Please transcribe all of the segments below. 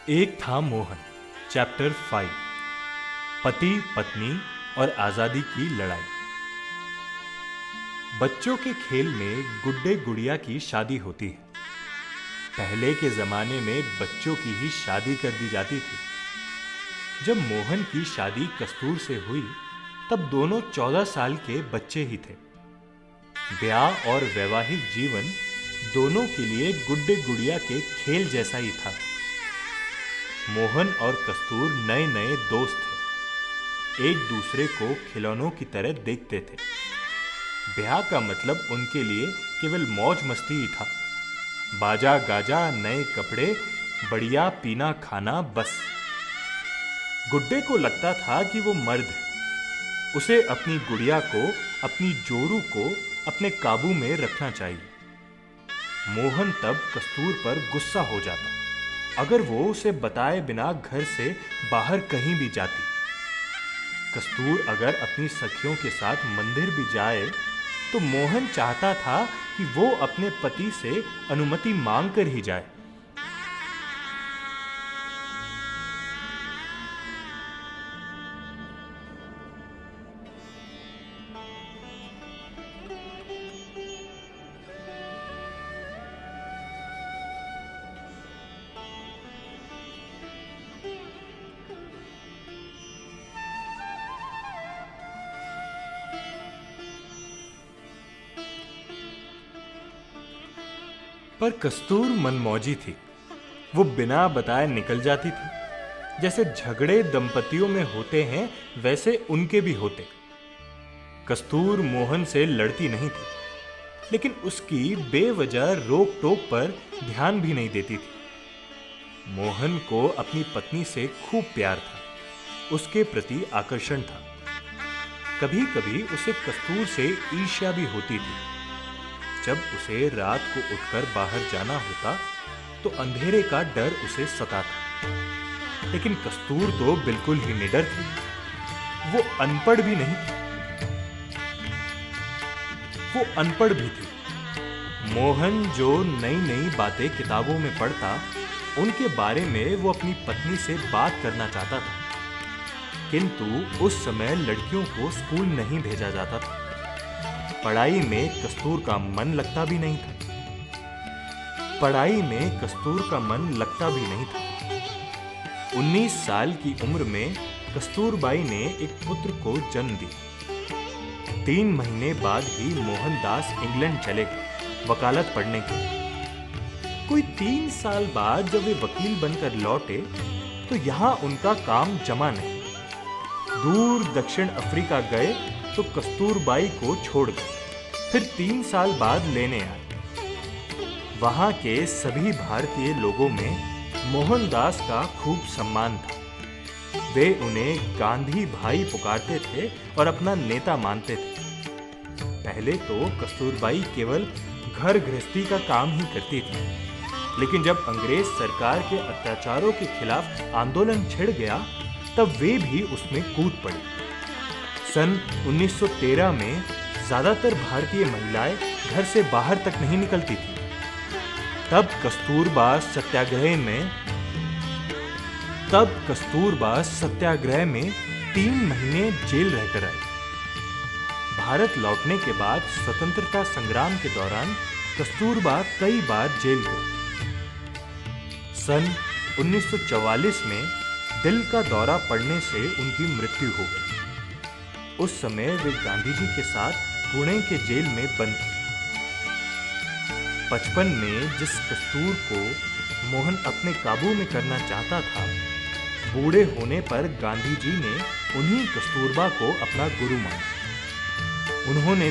एक था मोहन। चैप्टर 5, पति पत्नी और आजादी की लड़ाई। बच्चों के खेल में गुड्डे गुड़िया की शादी होती है। पहले के जमाने में बच्चों की ही शादी कर दी जाती थी। जब मोहन की शादी कस्तूर से हुई तब दोनों 14 साल के बच्चे ही थे। ब्याह और वैवाहिक जीवन दोनों के लिए गुड्डे गुड़िया के खेल जैसा ही था। मोहन और कस्तूर नए नए दोस्त थे, एक दूसरे को खिलौनों की तरह देखते थे। ब्याह का मतलब उनके लिए केवल मौज मस्ती ही था। बाजा गाजा, नए कपड़े, बढ़िया पीना खाना, बस। गुड्डे को लगता था कि वो मर्द है, उसे अपनी गुड़िया को, अपनी जोरू को अपने काबू में रखना चाहिए। मोहन तब कस्तूर पर गुस्सा हो जाता अगर वो उसे बताए बिना घर से बाहर कहीं भी जाती। कस्तूर अगर अपनी सखियों के साथ मंदिर भी जाए तो मोहन चाहता था कि वो अपने पति से अनुमति मांगकर ही जाए। पर कस्तूर मनमौजी थी। वो बिना बताए निकल जाती थी। जैसे झगड़े दंपतियों में होते हैं वैसे उनके भी होते। कस्तूर मोहन से लड़ती नहीं थी, लेकिन उसकी बेवजह रोक टोक पर ध्यान भी नहीं देती थी। मोहन को अपनी पत्नी से खूब प्यार था, उसके प्रति आकर्षण था। कभी कभी उसे कस्तूर से ईर्ष्या भी होती थी। जब उसे रात को उठकर बाहर जाना होता तो अंधेरे का डर उसे सताता। लेकिन कस्तूर तो बिल्कुल ही निडर थी। वो अनपढ़ भी नहीं थी, वो अनपढ़ भी थी। मोहन जो नई नई बातें किताबों में पढ़ता, उनके बारे में वो अपनी पत्नी से बात करना चाहता था। किंतु उस समय लड़कियों को स्कूल नहीं भेजा जाता था। पढ़ाई में कस्तूर का मन लगता भी नहीं था। पढ़ाई में कस्तूर का मन लगता भी नहीं था। 19 साल की उम्र में कस्तूरबाई ने एक पुत्र को जन्म दिया। 3 महीने बाद ही मोहनदास इंग्लैंड चले गए वकालत पढ़ने के लिए। कोई 3 साल बाद जब वे वकील बनकर लौटे तो यहां उनका काम जमा नहीं। दूर दक्षिण अफ्रीका गए तो कस्तूरबाई को छोड़ गए। फिर 3 साल बाद लेने आए। वहां के सभी भारतीय लोगों में मोहनदास का खूब सम्मान था। वे उन्हें गांधी भाई पुकारते थे और अपना नेता मानते थे। पहले तो कस्तूरबाई केवल घर गृहस्थी का काम ही करती थी, लेकिन जब अंग्रेज सरकार के अत्याचारों के खिलाफ आंदोलन छिड़ गया तब वे भी उसमें कूद पड़ी। सन 1913 में ज्यादातर भारतीय महिलाएं घर से बाहर तक नहीं निकलती थी। तब कस्तूरबा सत्याग्रह में 3 महीने जेल रहकर आई। भारत लौटने के बाद स्वतंत्रता संग्राम के दौरान कस्तूरबा कई बार जेल गई। सन 1944 में दिल का दौरा पड़ने से उनकी मृत्यु हो गई। उस समय वे गांधी जी के साथ पुणे के जेल में बंद थे। 55 में जिस कस्तूर को मोहन अपने काबू में करना चाहता था, बूढ़े होने पर गांधी जी ने उन्हीं कस्तूरबा को अपना गुरु माना। उन्होंने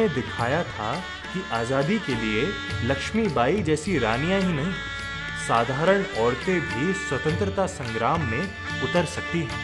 दिखाया था कि आजादी के लिए लक्ष्मीबाई जैसी रानियां ही नहीं, साधारण औरतें भी स्वतंत्रता संग्राम में उतर सकती हैं।